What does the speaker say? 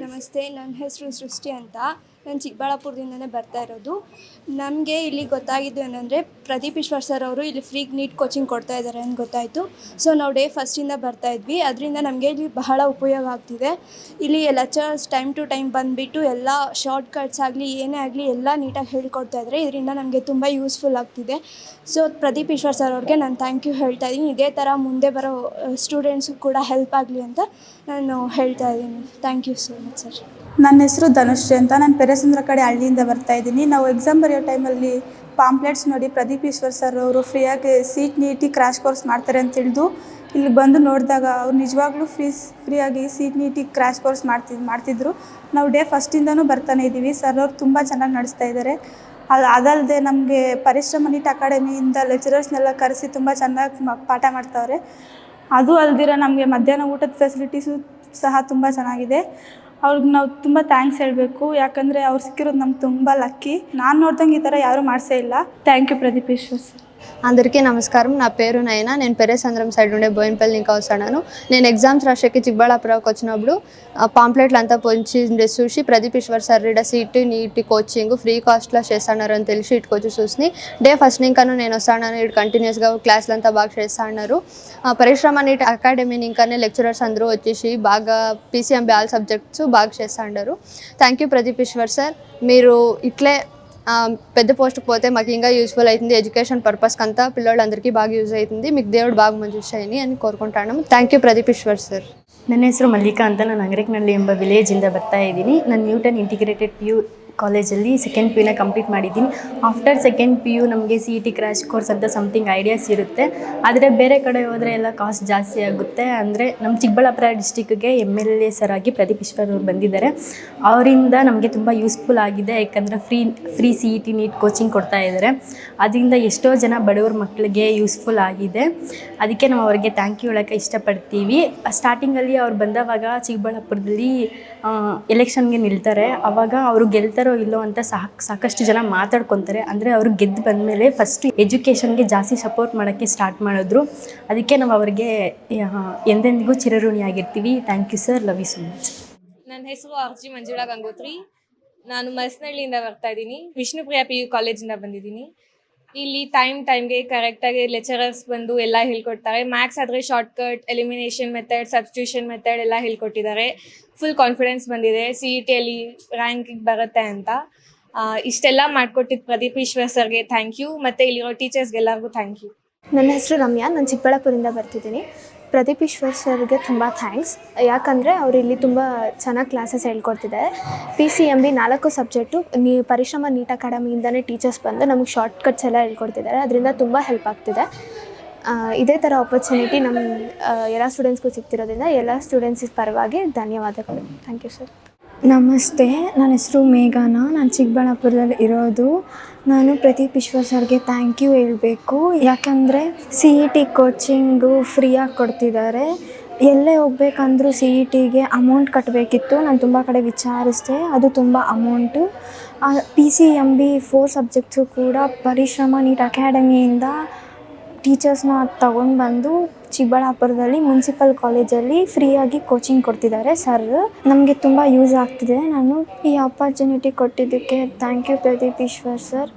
ನಮಸ್ತೆ, ನನ್ನ ಹೆಸರು ಸೃಷ್ಟಿ ಅಂತ. ನಾನು ಚಿಕ್ಕಬಳ್ಳಾಪುರದಿಂದನೇ ಬರ್ತಾ ಇರೋದು. ನಮಗೆ ಇಲ್ಲಿ ಗೊತ್ತಾಗಿದ್ದು ಏನಂದರೆ, ಪ್ರದೀಪ್ ಈಶ್ವರ್ ಸರ್ ಅವರು ಇಲ್ಲಿ ಫ್ರೀ ನೀಟ್ ಕೋಚಿಂಗ್ ಕೊಡ್ತಾ ಇದ್ದಾರೆ ಅಂತ ಗೊತ್ತಾಯಿತು. ಸೊ ನಾವು ಡೇ ಫಸ್ಟಿಂದ ಬರ್ತಾ ಇದ್ವಿ. ಅದರಿಂದ ನಮಗೆ ಇಲ್ಲಿ ಬಹಳ ಉಪಯೋಗ ಆಗ್ತಿದೆ. ಇಲ್ಲಿ ಲೆಕ್ಚರ್ಸ್ ಟೈಮ್ ಟು ಟೈಮ್ ಬಂದುಬಿಟ್ಟು ಎಲ್ಲ ಶಾರ್ಟ್ ಕಟ್ಸ್ ಆಗಲಿ ಏನೇ ಆಗಲಿ ಎಲ್ಲ ನೀಟಾಗಿ ಹೇಳ್ಕೊಡ್ತಾ ಇದ್ದಾರೆ. ಇದರಿಂದ ನಮಗೆ ತುಂಬ ಯೂಸ್ಫುಲ್ ಆಗ್ತಿದೆ. ಸೊ ಪ್ರದೀಪ್ ಈಶ್ವರ್ ಸರ್ ಅವ್ರಿಗೆ ನಾನು ಥ್ಯಾಂಕ್ ಯು ಹೇಳ್ತಾ ಇದ್ದೀನಿ. ಇದೇ ಥರ ಮುಂದೆ ಬರೋ ಸ್ಟೂಡೆಂಟ್ಸು ಕೂಡ ಹೆಲ್ಪ್ ಆಗಲಿ ಅಂತ ನಾನು ಹೇಳ್ತಾ ಇದ್ದೀನಿ. Thank you so much sir. ನನ್ನ ಹೆಸರು ಧನುಶ್ರೀ ಅಂತ. ನಾನು ಪೆರೇಸಂದ್ರ ಕಡೆ ಹಳ್ಳಿಯಿಂದ ಬರ್ತಾಯಿದ್ದೀನಿ. ನಾವು ಎಕ್ಸಾಮ್ ಬರೆಯೋ ಟೈಮಲ್ಲಿ ಪಾಂಪ್ಲೆಟ್ಸ್ ನೋಡಿ ಪ್ರದೀಪ್ ಈಶ್ವರ್ ಸರ್ ಅವರು ಫ್ರೀಯಾಗಿ ಸೀಟ್ ನೀಟಿ ಕ್ರ್ಯಾಶ್ ಕೋರ್ಸ್ ಮಾಡ್ತಾರೆ ಅಂತ ತಿಳಿದು ಇಲ್ಲಿ ಬಂದು ನೋಡಿದಾಗ ಅವ್ರು ನಿಜವಾಗ್ಲೂ ಫ್ರೀಯಾಗಿ ಸೀಟ್ ನೀಟಿ ಕ್ರ್ಯಾಶ್ ಕೋರ್ಸ್ ಮಾಡ್ತಿದ್ರು. ನಾವು ಡೇ ಫಸ್ಟಿಂದನೂ ಬರ್ತಾನೆ ಇದ್ದೀವಿ. ಸರ್ ಅವ್ರು ತುಂಬ ಚೆನ್ನಾಗಿ ನಡೆಸ್ತಾ ಇದ್ದಾರೆ. ಅದಲ್ಲದೆ ನಮಗೆ ಪರಿಶ್ರಮ ನೀಟ್ ಅಕಾಡೆಮಿಯಿಂದ ಲೆಕ್ಚರರ್ಸ್ನೆಲ್ಲ ಕರೆಸಿ ತುಂಬ ಚೆನ್ನಾಗಿ ಪಾಠ ಮಾಡ್ತಾವ್ರೆ. ಅದು ಅಲ್ದಿರ ನಮಗೆ ಮಧ್ಯಾಹ್ನ ಊಟದ ಫೆಸಿಲಿಟೀಸು ಸಹ ತುಂಬ ಚೆನ್ನಾಗಿದೆ. ಅವ್ರಿಗೆ ನಾವು ತುಂಬ ಥ್ಯಾಂಕ್ಸ್ ಹೇಳಬೇಕು. ಯಾಕಂದರೆ ಅವ್ರು ಸಿಕ್ಕಿರೋದು ನಮ್ಗೆ ತುಂಬ ಲಕ್ಕಿ. ನಾನು ನೋಡ್ದಂಗೆ ఈ ಥರ ಯಾರೂ ಮಾಡಿಸೇ ಇಲ್ಲ. Thank you Pradeep Eshwar sir. అందరికీ నమస్కారం. నా పేరు నయన. నేను పెరేసంద్రం సైడ్ ఉండే బోయినపల్లి ఇంకా వస్తాను. నేను ఎగ్జామ్స్ రాసేకి చిక్కబళ్ళాపురంకి వచ్చినప్పుడు పాంప్లెట్లు అంతా పొంచి చూసి ప్రదీప్ ఈశ్వర్ సార్ ఈడ సీట్ నీట్ కోచింగ్ ఫ్రీ కాస్ట్లో చేస్తున్నారు అని తెలిసి ఇటుకు వచ్చి చూసి డే ఫస్ట్ ఇంకాను నేను వస్తాను. ఇటు కంటిన్యూస్గా క్లాసులు అంతా బాగా చేస్తున్నారు. పరిశ్రమ నీట్ అకాడమీని ఇంకానే లెక్చరర్స్ అందరూ వచ్చేసి బాగా పీసీఎంబీ ఆల్ సబ్జెక్ట్స్ బాగా చేస్తున్నారు. Thank you Pradeep Eshwar sir. మీరు ఇట్లే పెద్ద పోస్ట్కి పోతే మాకు ఇంకా యూస్ఫుల్ అవుతుంది. ఎడ్యుకేషన్ పర్పస్కి అంతా పిల్లలందరికీ బాగా యూజ్ అవుతుంది. మీకు దేవుడు బాగా మంచి చేయని అని కోరుకుంటాను. Thank you Pradeep Eshwar sir. ನನ್ನ ಹೆಸರು ಮಲ್ಲಿಕಾ ಅಂತ. ನಾನು ಅಂಗರೇಕನಹಳ್ಳಿ ಎಂಬ ವಿಲೇಜಿಂದ ಬರ್ತಾ ಇದ್ದೀನಿ. ನಾನು ನ್ಯೂಟನ್ ಇಂಟಿಗ್ರೇಟೆಡ್ PU ಕಾಲೇಜಲ್ಲಿ ಸೆಕೆಂಡ್ PUನ ಕಂಪ್ಲೀಟ್ ಮಾಡಿದ್ದೀನಿ. ಆಫ್ಟರ್ ಸೆಕೆಂಡ್ PU ನಮಗೆ CET ಕ್ರ್ಯಾಶ್ ಕೋರ್ಸ್ ಅಂತ ಸಮಥಿಂಗ್ ಐಡಿಯಾಸ್ ಇರುತ್ತೆ. ಆದರೆ ಬೇರೆ ಕಡೆ ಹೋದರೆ ಎಲ್ಲ ಕಾಸ್ಟ್ ಜಾಸ್ತಿ ಆಗುತ್ತೆ. ಅಂದರೆ ನಮ್ಮ ಚಿಕ್ಕಬಳ್ಳಾಪುರ ಡಿಸ್ಟಿಕ್ಗೆ MLA ಸರ್ ಆಗಿ ಪ್ರದೀಪ್ ಈಶ್ವರ್ ಅವರು ಬಂದಿದ್ದಾರೆ. ಅವರಿಂದ ನಮಗೆ ತುಂಬ ಯೂಸ್ಫುಲ್ ಆಗಿದೆ. ಯಾಕಂದರೆ ಫ್ರೀ CET ನೀಟ್ ಕೋಚಿಂಗ್ ಕೊಡ್ತಾ ಇದ್ದಾರೆ. ಅದರಿಂದ ಎಷ್ಟೋ ಜನ ಬಡವ್ರ ಮಕ್ಕಳಿಗೆ ಯೂಸ್ಫುಲ್ ಆಗಿದೆ. ಅದಕ್ಕೆ ನಾವು ಅವ್ರಿಗೆ ಥ್ಯಾಂಕ್ ಯು ಹೇಳೋಕ್ಕೆ ಇಷ್ಟಪಡ್ತೀವಿ. ಸ್ಟಾರ್ಟಿಂಗಲ್ಲಿ ಅವ್ರು ಬಂದವಾಗ ಚಿಕ್ಕಬಳ್ಳಾಪುರದಲ್ಲಿ ಎಲೆಕ್ಷನ್ಗೆ ನಿಲ್ತಾರೆ. ಆವಾಗ ಅವರು ಗೆಲ್ತಾರೋ ಇಲ್ಲೋ ಅಂತ ಸಾಕಷ್ಟು ಜನ ಮಾತಾಡ್ಕೊತಾರೆ. ಅಂದರೆ ಅವರು ಗೆದ್ದು ಬಂದಮೇಲೆ ಫಸ್ಟು ಎಜುಕೇಷನ್ಗೆ ಜಾಸ್ತಿ ಸಪೋರ್ಟ್ ಮಾಡೋಕ್ಕೆ ಸ್ಟಾರ್ಟ್ ಮಾಡಿದ್ರು. ಅದಕ್ಕೆ ನಾವು ಅವ್ರಿಗೆ ಎಂದೆಂದಿಗೂ ಚಿರಋಣಿಯಾಗಿರ್ತೀವಿ. Thank you sir. Love you so much. ನನ್ನ ಹೆಸರು ಅರ್ಜಿ ಮಂಜುಳಾ ಗಂಗೋತ್ರಿ. ನಾನು ಮಸ್ನಳ್ಳಿಯಿಂದ ಬರ್ತಾ ಇದ್ದೀನಿ. ವಿಷ್ಣುಪ್ರಿಯ PU ಕಾಲೇಜಿಂದ ಬಂದಿದ್ದೀನಿ. ಇಲ್ಲಿ ಟೈಮ್ಗೆ ಕರೆಕ್ಟಾಗಿ ಲೆಕ್ಚರರ್ಸ್ ಬಂದು ಎಲ್ಲ ಹೇಳ್ಕೊಡ್ತಾರೆ. ಮ್ಯಾಥ್ಸ್ ಆದರೆ shortcut, elimination method, substitution method ಎಲ್ಲ ಹೇಳ್ಕೊಟ್ಟಿದ್ದಾರೆ. ಫುಲ್ ಕಾನ್ಫಿಡೆನ್ಸ್ ಬಂದಿದೆ CETಯಲ್ಲಿ ರ್ಯಾಂಕಿಗೆ ಬರುತ್ತೆ ಅಂತ. ಇಷ್ಟೆಲ್ಲ ಮಾಡಿಕೊಟ್ಟಿದ್ದು ಪ್ರದೀಪ್ ಈಶ್ವರ್ ಸರ್ಗೆ ಥ್ಯಾಂಕ್ ಯು. ಮತ್ತು ಇಲ್ಲಿರೋ ಟೀಚರ್ಸ್ಗೆಲ್ಲರಿಗೂ ಥ್ಯಾಂಕ್ ಯು. ನನ್ನ ಹೆಸರು ರಮ್ಯಾ. ನಾನು ಚಿಕ್ಕಬಳ್ಳಾಪುರದಿಂದ ಬರ್ತಿದ್ದೀನಿ. ಪ್ರದೀಪ್ ಈಶ್ವರ್ ಸರ್ಗೆ ತುಂಬ ಥ್ಯಾಂಕ್ಸ್. ಯಾಕಂದರೆ ಅವರು ಇಲ್ಲಿ ತುಂಬ ಚೆನ್ನಾಗಿ ಕ್ಲಾಸಸ್ ಹೇಳ್ಕೊಡ್ತಿದ್ದಾರೆ. PCMB 4 ಸಬ್ಜೆಕ್ಟು ಪರಿಶ್ರಮ ನೀಟ್ ಅಕಾಡೆಮಿಯಿಂದನೇ ಟೀಚರ್ಸ್ ಬಂದು ನಮಗೆ ಶಾರ್ಟ್ ಕಟ್ಸ್ ಎಲ್ಲ ಹೇಳ್ಕೊಡ್ತಿದ್ದಾರೆ. ಅದರಿಂದ ತುಂಬ ಹೆಲ್ಪ್ ಆಗ್ತಿದೆ. ಇದೇ ಥರ ಆಪರ್ಚುನಿಟಿ ನಮ್ಮ ಎಲ್ಲ ಸ್ಟೂಡೆಂಟ್ಸ್ಗೂ ಸಿಗ್ತಿರೋದ್ರಿಂದ ಎಲ್ಲ ಸ್ಟೂಡೆಂಟ್ಸ್ ಪರವಾಗಿ ಧನ್ಯವಾದಗಳು. Thank you sir. ನಮಸ್ತೆ, ನನ್ನ ಹೆಸರು ಮೇಘನ. ನಾನು ಚಿಕ್ಕಬಳ್ಳಾಪುರದಲ್ಲಿ ಇರೋದು. ನಾನು ಪ್ರದೀಪ್ ಈಶ್ವರ್ ಸರ್ಗೆ ಥ್ಯಾಂಕ್ ಯು ಹೇಳಬೇಕು. ಯಾಕಂದರೆ CET ಕೋಚಿಂಗು ಫ್ರೀಯಾಗಿ ಕೊಡ್ತಿದ್ದಾರೆ. ಎಲ್ಲೇ ಹೋಗ್ಬೇಕಂದ್ರೂ CETಗೆ ಅಮೌಂಟ್ ಕಟ್ಟಬೇಕಿತ್ತು. ನಾನು ತುಂಬ ಕಡೆ ವಿಚಾರಿಸಿದೆ, ಅದು ತುಂಬ ಅಮೌಂಟು. PCMB 4 ಸಬ್ಜೆಕ್ಟ್ಸು ಕೂಡ ಪರಿಶ್ರಮ ನೀಟ್ ಅಕಾಡೆಮಿಯಿಂದ ಟೀಚರ್ಸ್ನ ತಗೊಂಡು ಬಂದು ಚಿಕ್ಕಬಳ್ಳಾಪುರದಲ್ಲಿ ಮುನ್ಸಿಪಲ್ ಕಾಲೇಜಲ್ಲಿ ಫ್ರೀಯಾಗಿ ಕೋಚಿಂಗ್ ಕೊಡ್ತಿದ್ದಾರೆ ಸರ್. ನಮಗೆ ತುಂಬ ಯೂಸ್ ಆಗ್ತಿದೆ. ನಾನು ಈ ಆಪರ್ಚುನಿಟಿ ಕೊಟ್ಟಿದ್ದಕ್ಕೆ thank you Pradeep Eshwar sir.